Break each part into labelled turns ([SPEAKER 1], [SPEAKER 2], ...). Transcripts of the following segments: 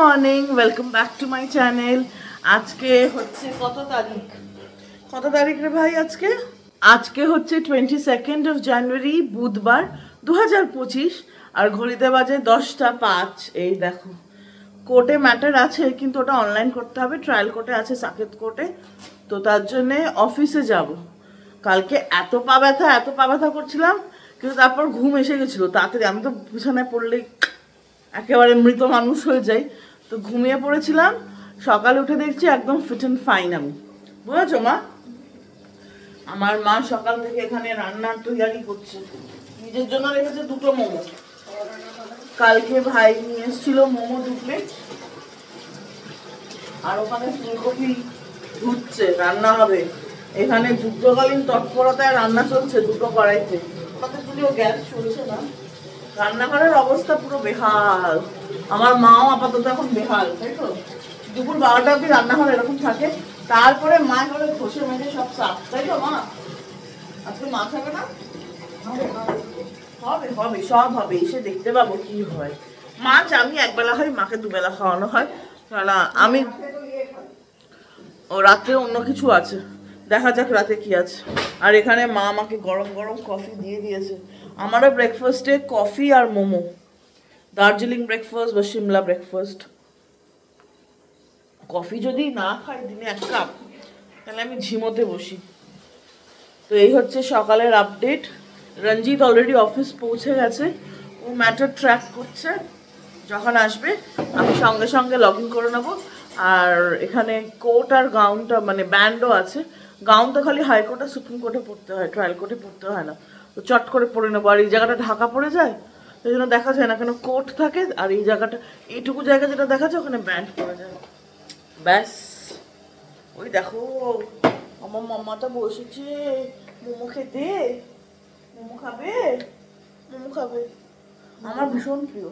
[SPEAKER 1] Morning, welcome back to my channel. আজকে হচ্ছে কত তারিখ রে ভাই? আজকে হচ্ছে 22nd of January, বুধবার 2025, আর ঘড়িতে বাজে 10:05। এই দেখো, কোর্টে ম্যাটার আছে, কিন্তু ওটা অনলাইন করতে হবে। ট্রায়াল কোর্টে আছে, সাকেত কোর্টে। তো তার জন্যে অফিসে যাব। কালকে এত পা ব্যথা করছিলাম, কিন্তু তারপর ঘুম এসে গেছিলো তাড়াতাড়ি। আমি তো বিছানায় পড়লেই একেবারে মৃত মানুষ হয়ে যাই, তো ঘুমিয়ে পড়েছিলাম। সকালে উঠে দেখছি একদম ফিট অ্যান্ড ফাইন আমি। বুঝেছো মা? আমার মা সকাল থেকে এখানে রান্নার তৈরি করছে। নিজের জন্য রেখেছে 2টো মোমো। কালকে ভাই নিয়ে এসেছিল মোমো 2 প্লেট, আর ওখানে ফুলকপি ধুচ্ছে, রান্না হবে। এখানে যুদ্ধকালীন তৎপরতায় রান্না চলছে 2টো কড়াইতে। আমাদের যদিও গ্যাস চলছে না। রান্নাঘরের অবস্থা পুরো বেহাল। আমার মাও আপাতত এখন বেহাল, তাই তো? দুপুর 12টা অব্দি রান্নাঘর এরকম থাকে, তারপরে মা করে ঘষে মেজে সব সাফ, তাই তো মা? আজকে মা থাকে না? হবে সব হবে, এসে দেখতে পাবো কি হয়। মাছ আমি একবেলা হয়, মাকে দুবেলা খাওয়ানো হয়। আমি ও রাত্রে অন্য কিছু আছে, দেখা যাক রাতে কি আছে। আর এখানে মা আমাকে গরম গরম কফি দিয়ে দিয়েছে। আমারও ব্রেকফাস্টে কফি আর মোমো, দার্জিলিং ব্রেকফাস্ট বা সিমলা ব্রেকফাস্ট। কফি যদি না খাই দিনে 1 কাপ, তাহলে আমি ঝিমোতে বসি। তো এই হচ্ছে সকালের আপডেট। রঞ্জিত অলরেডি অফিস পৌঁছে গেছে, ও ম্যাটার ট্র্যাক করছে। যখন আসবে আমি সঙ্গে সঙ্গে লগ ইন করে নেবো। আর এখানে কোট আর গাউনটা, মানে ব্যান্ডও আছে। গাউন তো খালি হাইকোর্ট আর সুপ্রিম কোর্টে পড়তে হয়, ট্রায়াল কোর্টে পড়তে হয় না। তো চট করে পরে নেবো। আর এই জায়গাটা ঢাকা পড়ে যায়, সেই জন্য দেখা যায় না, কেন কোট থাকে। আর এই জায়গাটা, এইটুকু জায়গা যেটা দেখা যায়, ওখানে ব্যান্ড পড়ে যায়। ব্যাস, ওই দেখো আমার মাম্মাটা বসেছে মোমো খেতে। মোমো খাবে? আমার ভীষণ প্রিয়।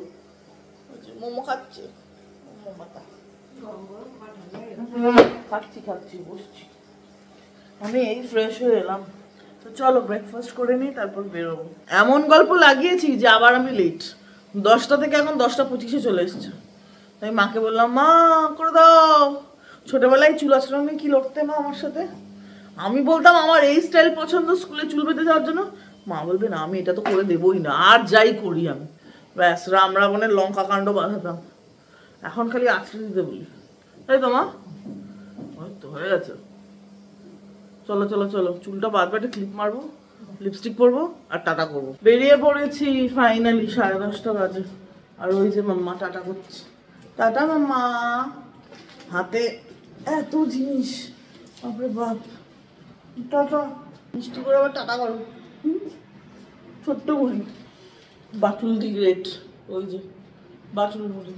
[SPEAKER 1] মোমো খাচ্ছে মামাটা। খাচ্ছি বসছি। আমি এই ফ্রেশ হয়ে এলাম। তো চলো ব্রেকফাস্ট করে নিই, তারপর বেরোবো। এমন গল্প লাগিয়েছি যে আবার আমি লেট। 10টা থেকে এখন 10:25 চলে এসছে। তাই মাকে বললাম, মা করে দাও। ছোটবেলায় চুল আঁচড়ানো কি লড়তে মা আমার সাথে। আমি বলতাম আমার এই স্টাইল পছন্দ, স্কুলে চুল বেঁধে যাওয়ার জন্য। মা বলবে না, আমি এটা তো করে দেবই না, আর যাই করি আমি। ব্যাস, রাম রাবণের লঙ্কা কাণ্ড বাঁধাতাম। এখন খালি আঁচড়ে দিতে বলি, তাই তো মা? তো হয়ে গেছে। চলো চুলটা বাদবে, একটা ক্লিপ মারবো, লিপস্টিক পরবো, আর টাটা করবো। বেরিয়ে পড়েছি ফাইনালি। 10:30 বাজে। আর ওই যে মাম্মা টাটা করছে। টাটা মাম্মা। হাতে এত জিনিস, বাপরে বাপ। টাটা, মিষ্টি করে আবার টাটা করো। ছোট্ট বুড়ি, বাটুল দি গ্রেট, ওই যে বাটুল বুড়ি।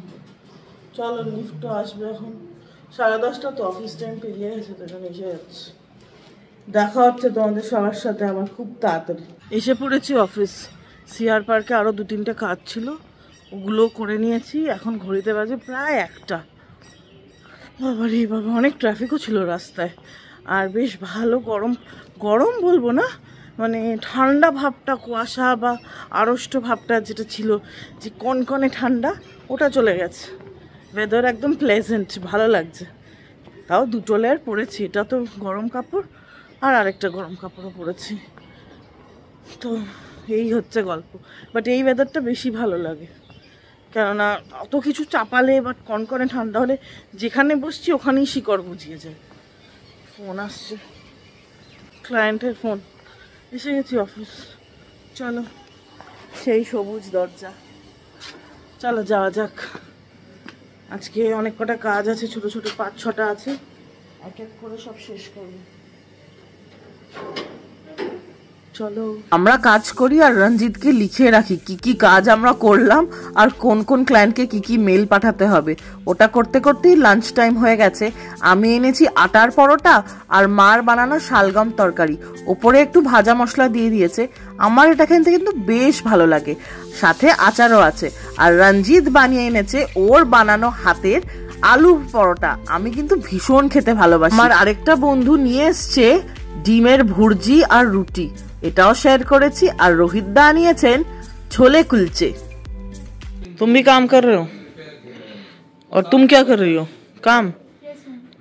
[SPEAKER 1] চলো, লিফটটা আসবে এখন। 10:30 তো, অফিস টাইম পেরিয়ে গেছে, তো এখানে এসে যাচ্ছে। দেখা হচ্ছে তোমাদের সবার সাথে আমার খুব তাড়াতাড়ি। এসে পড়েছি অফিস। সিআর পার্কে আরও 2-3টে কাজ ছিল, ওগুলো করে নিয়েছি। এখন ঘড়িতে বাজে প্রায় 1টা। বাবা, অনেক ট্রাফিকও ছিল রাস্তায়। আর বেশ ভালো গরম বলবো না, মানে ঠান্ডা ভাবটা, কুয়াশা বা আড়ষ্ট ভাবটা যেটা ছিল, যে কনকনে ঠান্ডা, ওটা চলে গেছে। ওয়েদার একদম প্লেজেন্ট, ভালো লাগছে। তাও 2টো লেয়ার পরেছি। এটা তো গরম কাপড়, আর আরেকটা গরম কাপড়ও পরেছি। তো এই হচ্ছে গল্প। বাট এই ওয়েদারটা বেশি ভালো লাগে, কেননা অত কিছু চাপালে বা কনকনে ঠান্ডা হলে যেখানে বসছি ওখানেই শিকড় গুজিয়ে যায়। ফোন আসছে, ক্লায়েন্টের ফোন। এসে গেছি অফিস। চলো, সেই সবুজ দরজা। চলো যাওয়া যাক। আজকে অনেক কটা কাজ আছে, ছোট 5-6টা আছে। এক এক করে সব শেষ করবো। চলো, আমরা কাজ করি আর রঞ্জিতকে লিখে রাখি কি কি কাজ আমরা করলাম, আর কোন কোন ক্লায়েন্টকে কি কি মেল পাঠাতে হবে। ওটা করতে করতেই লাঞ্চ টাইম হয়ে গেছে। আমি এনেছি আটার পরোটা আর মার বানানো শালগম তরকারি, ওপরে একটু ভাজা মশলা দিয়ে দিয়েছে। আমার এটা খেতে কিন্তু বেশ ভালো লাগে, সাথে আচারও আছে। আর রঞ্জিত বানিয়ে এনেছে ওর বানানো হাতের আলু পরোটা। আমি কিন্তু ভীষণ খেতে ভালোবাসি। আমার আরেকটা বন্ধু নিয়ে এসছে ডিমের ভুর্জি আর রুটি, এটাও শেয়ার করেছি। আর রোহিত দা নিয়েছেন छोले कुलचे। तुम भी काम कर रहे हो? और तुम क्या कर रही हो? काम?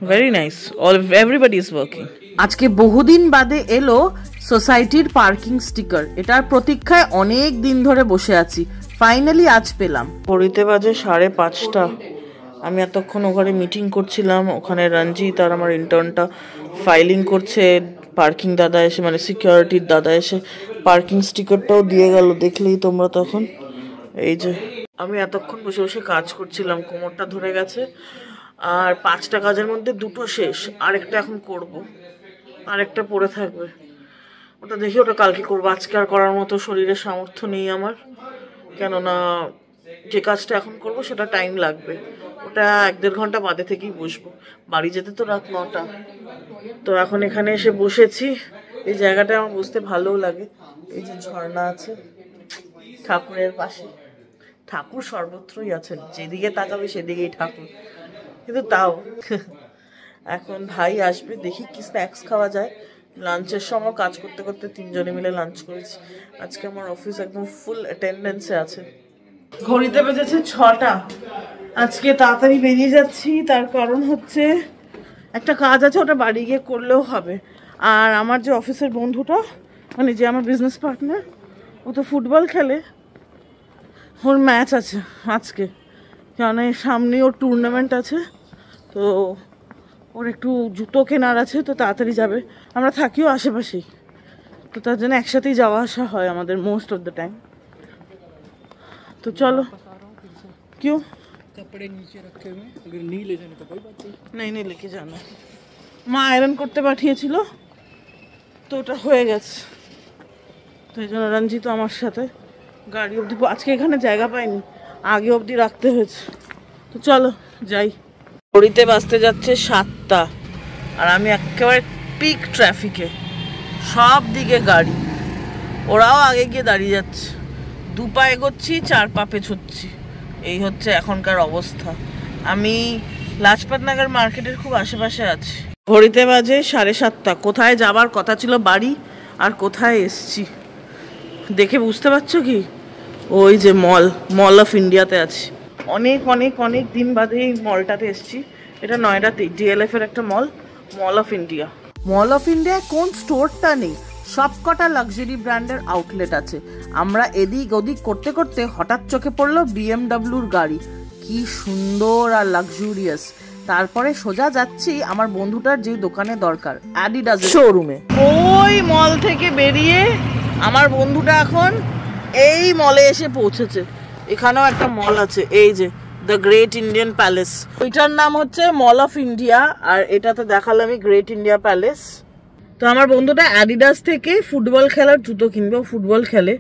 [SPEAKER 1] Very nice. All everybody is working. আজকে বহুদিন বাদে এলো সোসাইটির পার্কিং স্টিকার। এটার প্রতীক্ষায় অনেক দিন ধরে বসে আছি, ফাইনালি আজ পেলাম। ঘড়িতে বাজে 5:30। আমি এতক্ষণ ওখানে মিটিং করছিলাম, ওখানে রঞ্জিত আর আমার ইন্টার্নটা ফাইলিং করছে। পার্কিং দাদা এসে, মানে সিকিউরিটির দাদা এসে পার্কিং স্টিকারটাও দিয়ে গেল, দেখলেই তোমরা তখন। এই যে আমি এতক্ষণ বসে বসে কাজ করছিলাম, কোমরটা ধরে গেছে। আর 5টা কাজের মধ্যে 2টো শেষ, আরেকটা এখন করব, আরেকটা পড়ে থাকবে। ওটা দেখি, ওটা কালকে করবো। আজকে আর করার মতো শরীরের সামর্থ্য নেই আমার, কেননা যে কাজটা এখন করব সেটা টাইম লাগবে। ওটা 1-1.5 ঘন্টা বাদে থেকেই বসবো। বাড়ি যেতে তো রাত 9টা। তো এখন এখানে এসে বসেছি। এই জায়গাটা আমার বসতে ভালোও লাগে। এই যে ঝর্ণা আছে ঠাকুরের পাশে, ঠাকুর সর্বত্রই আছেন, যেদিকে তাকাবে সেদিকেই ঠাকুর। কিন্তু তাও এখন ভাই আসবে, দেখি কি স্ন্যাক্স খাওয়া যায়। লাঞ্চের সময় কাজ করতে করতে 3জনে মিলে লাঞ্চ করেছি। আজকে আমার অফিস একদম ফুল অ্যাটেন্ডেন্সে আছে। ঘড়িতে বেজেছে 6টা। আজকে তাড়াতাড়ি বেরিয়ে যাচ্ছি, তার কারণ হচ্ছে একটা কাজ আছে, ওটা বাড়ি গিয়ে করলেও হবে। আর আমার যে অফিসের বন্ধুটা, মানে যে আমার বিজনেস পার্টনার, ও তো ফুটবল খেলে, ওর ম্যাচ আছে আজকে, কারণ সামনে ওর টুর্নামেন্ট আছে। তো ওর একটু জুতো কেনার আছে, তো তাড়াতাড়ি যাবে। আমরা থাকিও আশেপাশেই, তো তার জন্য একসাথেই যাওয়া আসা হয় আমাদের মোস্ট অফ দ্য টাইম। তো চলো। क्यों?
[SPEAKER 2] कपड़े नीचे रखे हुए, अगर नहीं ले जाने तो कोई बात नहीं।
[SPEAKER 1] नहीं लेके जाना। মা আয়রন করতে পাঠিয়েছিল, তো ওটা হয়ে গেছে। তো এই জন্য রঞ্জিত আমার সাথে গাড়ি অবধি, আজকে এখানে জায়গা পাইনি, আগে অবধি রাখতে হয়েছে। তো চলো যাই। ঘড়িতে বাজতে যাচ্ছে 7টা, আর আমি একেবারে পিক ট্রাফিকে, সব দিকে গাড়ি। ওরাও আগে গিয়ে দাঁড়িয়ে যাচ্ছে, 2 পা এগোচ্ছি, 4 পা পেছোচ্ছি। এই হচ্ছে এখনকার অবস্থা। আমি লাজপত নগর মার্কেটের খুব আশেপাশে আছি। ঘড়িতে বাজে 7:30। কোথায় যাবার কথা ছিল বাড়ি, আর কোথায় এসছি দেখে বুঝতে পারছো কি? ওই যে মল অফ ইন্ডিয়াতে আছি। অনেক অনেক অনেক দিন বাদে এই মলটাতে এসছি। এটা নয়ডাতে ডিএলএফ এর একটা মল অফ ইন্ডিয়া। মল অফ ইন্ডিয়ায় কোন স্টোরটা নেই, সবকটা লাক্সারি ব্র্যান্ডের আউটলেট আছে। আমরা এদিক ওদিক করতে করতে হঠাৎ চোখে পড়লো বিএমডাব্লিউর গাড়ি, কি সুন্দর আর লাক্সুরিয়াস। তারপরে সোজা যাচ্ছি আমার বন্ধুটার যে দোকানে দরকার, অ্যাডিডাস শোরুমে। ওই মল থেকে বেরিয়ে আমার বন্ধুটা এখন এই মলে এসে পৌঁছেছে। এখানেও একটা মল আছে, এই যে দ্য গ্রেট ইন্ডিয়ান প্যালেস। ওইটার নাম হচ্ছে মল অফ ইন্ডিয়া, আর এটাতে দেখালাম আমি গ্রেট ইন্ডিয়া প্যালেস। তো আমার বন্ধুটা অ্যাডিডাস থেকে ফুটবল খেলার জুতো কিনবে, ও ফুটবল খেলে,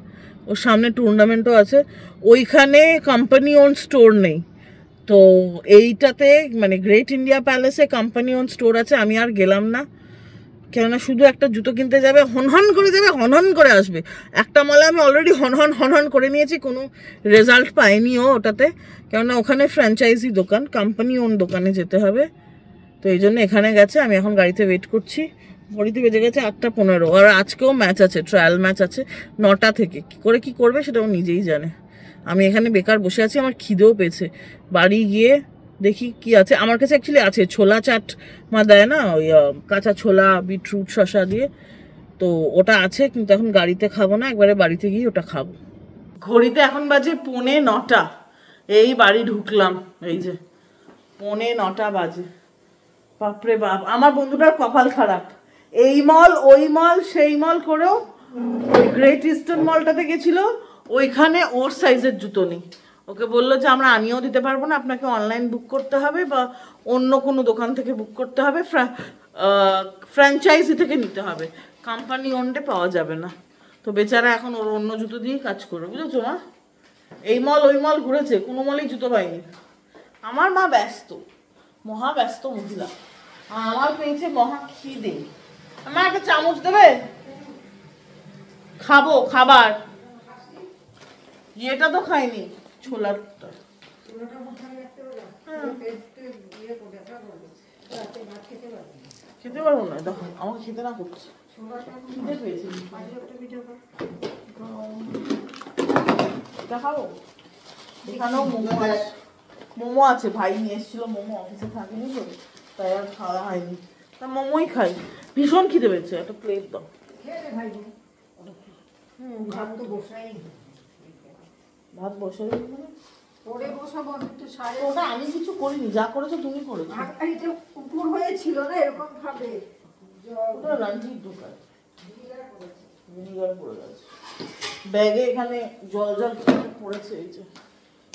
[SPEAKER 1] ওর সামনে টুর্নামেন্টও আছে। ওইখানে কোম্পানি ওন স্টোর নেই, তো এইটাতে মানে গ্রেট ইন্ডিয়া প্যালেসে কোম্পানি ওন স্টোর আছে। আমি আর গেলাম না, কেননা শুধু একটা জুতো কিনতে যাবে, হনহন করে যাবে, হনহন করে আসবে। একটা মলে আমি অলরেডি হনহন করে নিয়েছি, কোনো রেজাল্ট পাইনিও ওটাতে, কেননা ওখানে ফ্র্যাঞ্চাইজি দোকান, কোম্পানি ওন দোকানে যেতে হবে। তো এই জন্য এখানে গেছে। আমি এখন গাড়িতে ওয়েট করছি। ঘড়িতে বেজে গেছে 8:15, আর আজকেও ম্যাচ আছে, ট্রায়াল ম্যাচ আছে 9টা থেকে। কী করে কী করবে সেটা ও নিজেই জানে। আমি এখানে বেকার বসে আছি, আমার খিদেও পেয়েছে। বাড়ি গিয়ে দেখি কি আছে। আমার কাছে অ্যাকচুয়ালি আছে ছোলা চাট মা দেয় না, ওই কাঁচা ছোলা বিটরুট শসা দিয়ে, তো ওটা আছে, কিন্তু এখন গাড়িতে খাবো না, একবারে বাড়িতে গিয়ে ওটা খাবো। ঘড়িতে এখন বাজে 9:45। এই বাড়ি ঢুকলাম, এই যে 9:45 বাজে। বাপরে বাপ, আমার বন্ধুটার কপাল খারাপ। এই মল ওই মল সেই মল করেও ওই গ্রেট ইস্টার্ন মলটাতে গেছিল, ওইখানে ওর সাইজের জুতো নেই। ওকে বললো যে আমরা আনিয়েও দিতে পারবো না, আপনাকে অনলাইন বুক করতে হবে বা অন্য কোনো দোকান থেকে বুক করতে হবে, ফ্র্যাঞ্চাইজি থেকে নিতে হবে, কোম্পানি ওনডে পাওয়া যাবে না। তো বেচারা এখন ওর অন্য জুতো দিয়েই কাজ করবে, বুঝেছো মা? এই মল ওই মল ঘুরেছে, কোনো মলেই জুতো পাইনি। আমার মা ব্যস্ত, মহা ব্যস্ত মহিলা। আমার পেয়েছে মহা খিদে। আমার একটা চামচ দেবে, খাবো খাবার। এটা তো খাইনি, ছোলাটা। খেতে পারবো না, দেখো আমাকে খেতে না করছে, খিদে পেয়েছে। দেখাবো, এখানেও মোমো আছে। মোমো আছে, ভাই নিয়ে এসেছিল মোমো, অফিসে থাকেনি তো, তাই আর খাওয়া হয়নি। তা মোমোই খাই, ভীষণ খিদে পেয়েছে, একটা প্লেট দাও।
[SPEAKER 3] ভাত তো বসাই
[SPEAKER 1] ভাত বসে
[SPEAKER 3] পরে বসাবো একটু সাড়ে
[SPEAKER 1] ওটা আমি কিছু করিনি, যা করেছো তুমি করেছো।
[SPEAKER 3] এটা উপর হয়েছিল না এরকম ভাবে
[SPEAKER 1] ওটা রাঞ্জির দোকান, ভিনিগার পড়ে গেছে ব্যাগে, এখানে জল জল পড়েছে, এই যে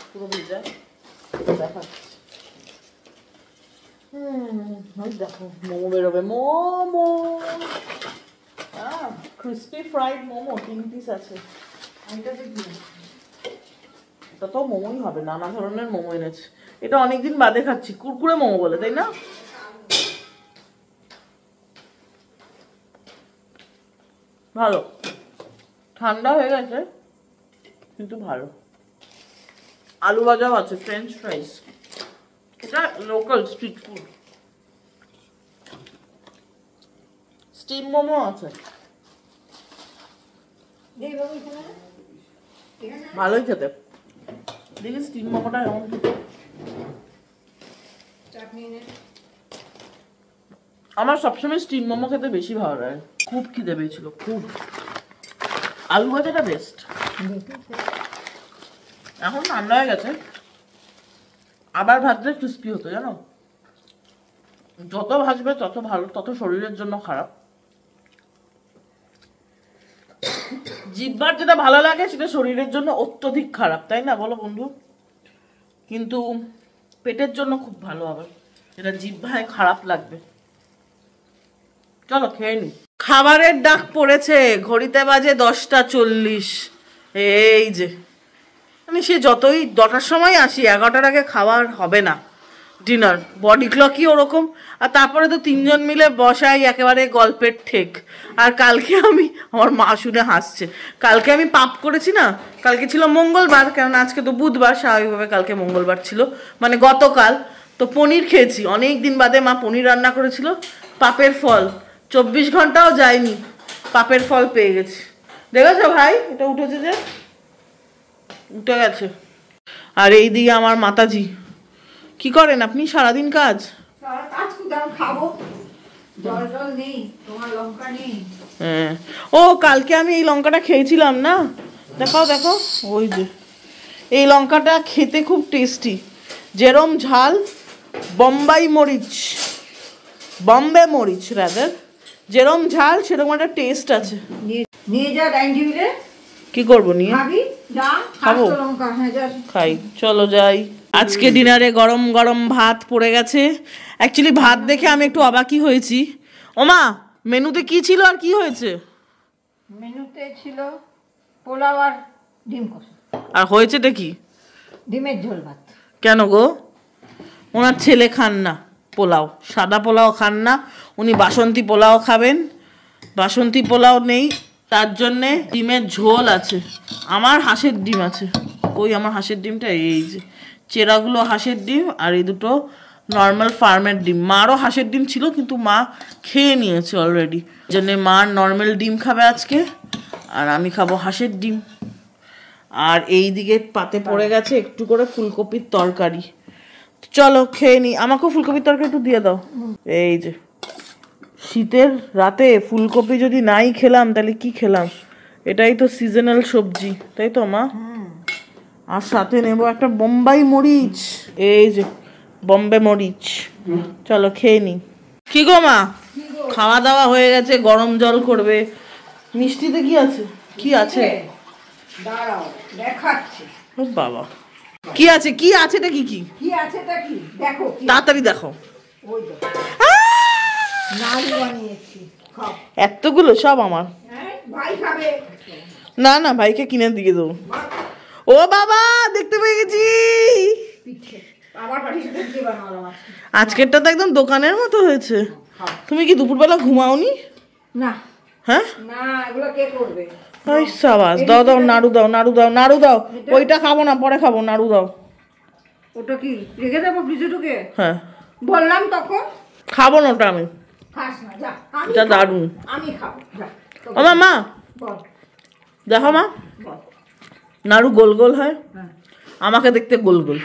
[SPEAKER 1] পুরো ভিজা দেখাচ্ছি। দেখো মোমো বেরোবে, momo crispy fried momo 3 piece আছে। এটা তো মোমোই হবে, নানা ধরনের মোমো এনেছে। এটা অনেকদিন বাদে খাচ্ছি, কুরকুরে মোমো বলে, তাই না? ভালো, ঠান্ডা হয়ে গেছে কিন্তু ভালো। আলু ভাজাও আছে, ফ্রেঞ্চ ফ্রাইস, এটা local street food. Steam momo আছে, ভালোই খেতে। দেখি স্টিম মোমোটা এমন খেতে। আমার সবসময় স্টিম মোমো খেতে বেশি ভালো লাগে। খুব খিদে পেয়েছিল, খুব। আলু ভাজাটা বেস্ট। এখন ঠান্ডা হয়ে গেছে, আবার ভাজলে ক্রিস্পি হতো, জানো? যত ভাজবে তত ভালো, তত শরীরের জন্য খারাপ। জিহ্বার যেটা ভালো লাগে সেটা শরীরের জন্য অত্যধিক খারাপ, তাই না বলো বন্ধু? কিন্তু পেটের জন্য খুব ভালো হবে, এটা জিহ্বায় খারাপ লাগবে। চলো খেয়ে নি। খাবারের ডাক পড়েছে, ঘড়িতে বাজে 10:40। এই যে আমি সে যতই 10টার সময় আসি, 11টার আগে খাবার হবে না ডিনার, বডি ক্লকই ওরকম। আর তারপরে তো 3 জন মিলে বসাই একেবারে গল্পের ঠেক। আর কালকে আমার মা শুনে হাসছে, কালকে আমি পাপ করেছি না। কালকে ছিল মঙ্গলবার, কেননা আজকে তো বুধবার, স্বাভাবিকভাবে কালকে মঙ্গলবার ছিল, মানে গতকাল। তো পনির খেয়েছি, অনেক দিন বাদে মা পনির রান্না করেছিল। পাপের ফল, 24 ঘন্টাও যায়নি, পাপের ফল পেয়ে গেছি। দেখেছো ভাই, এটা উঠেছে যে, উঠে গেছে। আর এই দিকে আমার মাতাজি কি করেন আপনি সারাদিন? কাজ
[SPEAKER 3] খাবো, জল জল নেই, তোমার লঙ্কা নেই।
[SPEAKER 1] হ্যাঁ, ও কালকে আমি এই লঙ্কাটা খেয়েছিলাম না, দেখাও দেখো, ওই যে এই লঙ্কাটা খেতে খুব টেস্টি, যেরম ঝাল, বোম্বাই মরিচ, বম্বে মরিচ রাদার, যেরম ঝাল সেরকম একটা টেস্ট আছে।
[SPEAKER 3] নিয়ে যা ডাইনিং টেবিলে,
[SPEAKER 1] কি করবো নিয়ে?
[SPEAKER 3] খাবি যা,
[SPEAKER 1] খাবো,
[SPEAKER 3] লঙ্কা, হ্যাঁ যা
[SPEAKER 1] খাই, চলো যাই। আজকে ডিনারে গরম গরম ভাত পড়ে গেছে। অ্যাকচুয়ালি ভাত দেখে আমি একটু অবাকই হয়েছি। ওমা, মেনুতে কি ছিল আর কি হয়েছে?
[SPEAKER 3] মেনুতে ছিল পোলাও আর ডিম কষা।
[SPEAKER 1] আর হয়েছেটা কি?
[SPEAKER 3] ডিমের ঝোল ভাত।
[SPEAKER 1] কেন গো? ওনার ছেলে খান না পোলাও, সাদা পোলাও খান না উনি, বাসন্তী পোলাও খাবেন। বাসন্তী পোলাও নেই, তার জন্যে ডিমের ঝোল আছে। আমার হাঁসের ডিম আছে, ওই আমার হাঁসের ডিমটা, এই যে চেরাগুলো হাঁসের ডিম, আর এই দুটো নর্মাল ফার্মের ডিম। মারও হাঁসের ডিম ছিল কিন্তু মা খেয়ে নিয়েছে অলরেডি, জন্যে মা নর্মাল ডিম খাবে আজকে, আর আমি খাবো হাঁসের ডিম। আর এই দিকে পাতে পড়ে গেছে একটু করে ফুলকপির তরকারি। চলো খেয়ে নি, আমাকেও ফুলকপির তরকারি একটু দিয়ে দাও। এই যে শীতের রাতে ফুলকপি যদি নাই খেলাম তাহলে কি খেলাম? এটাই তো সিজনাল সবজি, তাই তো মা? আর সাথে নেব একটা বোম্বাই মরিচ, এই যে বম্বে মরিচ। চলো খেয়ে নি। কি গো মা, খাওয়া দাওয়া হয়ে গেছে, গরম জল করবে। মিষ্টিতে কি আছে? কি আছে?
[SPEAKER 3] দাঁড়াও দেখাচ্ছি।
[SPEAKER 1] ও বাবা, কি আছে? কি আছে? কি কি
[SPEAKER 3] কি আছে তা কি দেখো,
[SPEAKER 1] তাড়াতাড়ি দেখো।
[SPEAKER 3] ওই দেখো নাড়ু বানিয়েছি, খাও।
[SPEAKER 1] এতগুলো সব আমার?
[SPEAKER 3] হ্যাঁ, ভাই খাবে
[SPEAKER 1] না না, ভাইকে কিনে দিয়ে দেবো। ও বাবা, দেখতে পেয়ে গেছি
[SPEAKER 3] পিঠে, আমার বাড়ি সাথে দিয়ে বানালাম আজকে।
[SPEAKER 1] আজকেরটা তো একদম দোকানের মতো হয়েছে। তুমি কি দুপুরবেলা ঘুমাওনি?
[SPEAKER 3] না
[SPEAKER 1] হ্যাঁ,
[SPEAKER 3] না, এগুলো কে করবে?
[SPEAKER 1] ওই সাবাস, দাও দাও, নাড়ু দাও, নাড়ু দাও, নাড়ু দাও। ওইটা খাবো না, পরে খাবো, নাড়ু দাও।
[SPEAKER 3] ওটা কি রেখে দেবো ফ্রিজে ঢুকে?
[SPEAKER 1] হ্যাঁ,
[SPEAKER 3] বললাম তখন
[SPEAKER 1] খাবো না ওটা আমি।
[SPEAKER 3] খাস না, যা।
[SPEAKER 1] এটা দারুণ।
[SPEAKER 3] আমি খাবো, যা।
[SPEAKER 1] ও মা,
[SPEAKER 3] বল
[SPEAKER 1] দেখো মা,
[SPEAKER 3] বল।
[SPEAKER 1] নাড়ু গোল গোল হয়,
[SPEAKER 3] হ্যাঁ,
[SPEAKER 1] আমাকে দেখতে গোল গোল,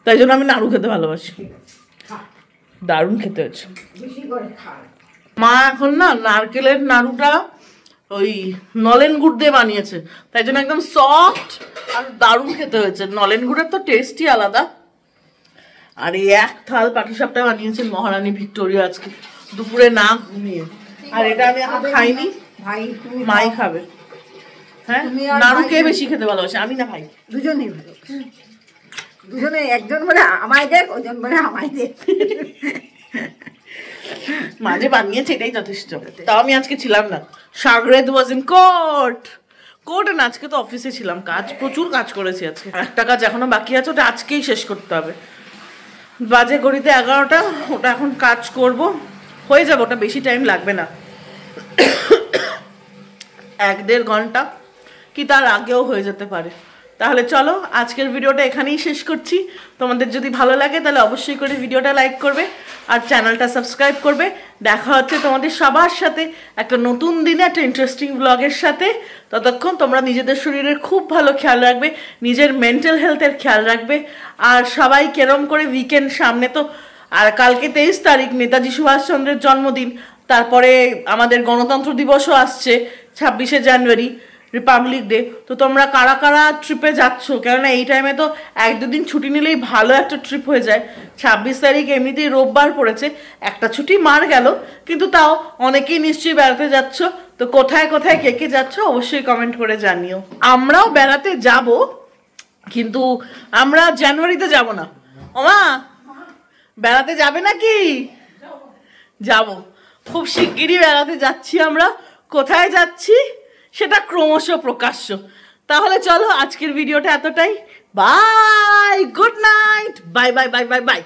[SPEAKER 1] তাই জন্য আমি নাড়ু খেতে ভালোবাসি।
[SPEAKER 3] খা,
[SPEAKER 1] দারুণ খেতে হয়েছে।
[SPEAKER 3] বেশি করে খা।
[SPEAKER 1] মা এখন না নারকেলের নাড়ুটা ওই নলেন গুড় দিয়ে বানিয়েছে, তাই জন্য একদম সফট আর দারুণ খেতে হয়েছে। নলেন গুড়ের তো টেস্টই আলাদা। আর এই এক থাল পাটিসাপটা বানিয়েছেন মহারানী ভিক্টোরিয়া আজকে দুপুরে না ঘুমিয়ে। আর এটা আমি এখন খাইনি,
[SPEAKER 3] ভাই তুমি
[SPEAKER 1] মাই খাবে। হ্যাঁ,
[SPEAKER 3] তুমি আর
[SPEAKER 1] নাড়ু
[SPEAKER 3] ভাই-
[SPEAKER 1] কে বেশি খেতে ভালোবাসে? আমি না ভাই?
[SPEAKER 3] দুজনেই ভালো, দুজনে, একজন বলে আমায় দেখ, ওজন বলে আমায় দেখ।
[SPEAKER 1] মাঝে বানিয়েছে এটাই যথেষ্ট। তাও আমি আজকে ছিলাম না, সাগরেদ ওয়াজ ইন কোর্ট। কোর্টে না, আজকে তো অফিসে ছিলাম, কাজ প্রচুর কাজ করেছি আজকে। একটা কাজ এখনো বাকি আছে, ওটা আজকেই শেষ করতে হবে। বাজে ঘড়িতে 11টা, ওটা এখন কাজ করব, হয়ে যাবে, ওটা বেশি টাইম লাগবে না, 1-1.5 ঘন্টা কি তার আগেও হয়ে যেতে পারে। তাহলে চলো আজকের ভিডিওটা এখানেই শেষ করছি। তোমাদের যদি ভালো লাগে তাহলে অবশ্যই করে ভিডিওটা লাইক করবে আর চ্যানেলটা সাবস্ক্রাইব করবে। দেখা হচ্ছে তোমাদের সবার সাথে একটা নতুন দিনে একটা ইন্টারেস্টিং ব্লগের সাথে। ততক্ষণ তোমরা নিজেদের শরীরের খুব ভালো খেয়াল রাখবে, নিজের মেন্টাল হেলথের খেয়াল রাখবে। আর সবাই কেরম করে উইকেন্ড সামনে তো, আর কালকে 23 তারিখ নেতাজি সুভাষচন্দ্রের জন্মদিন, তারপরে আমাদের গণতন্ত্র দিবসও আসছে 26শে জানুয়ারি, রিপাবলিক ডে। তো তোমরা কারা কারা ট্রিপে যাচ্ছ? কেননা এই টাইমে তো 1-2 দিন ছুটি নিলেই ভালো একটা ট্রিপ হয়ে যায়। 26 তারিখ এমনিতেই রোববার পড়েছে, একটা ছুটি মার গেল, কিন্তু তাও অনেকেই নিশ্চয়ই বেড়াতে যাচ্ছ। তো কোথায় কোথায় কে কে যাচ্ছ অবশ্যই কমেন্ট করে জানিও। আমরাও বেড়াতে যাব, কিন্তু আমরা জানুয়ারিতে যাব না। ওমা, বেড়াতে যাবে নাকি? যাব, খুব শিগগিরই বেড়াতে যাচ্ছি আমরা। কোথায় যাচ্ছি সেটা ক্রমশ প্রকাশ্য। তাহলে চলো আজকের ভিডিওটা এতটাই। Bye, good night, bye bye bye bye by.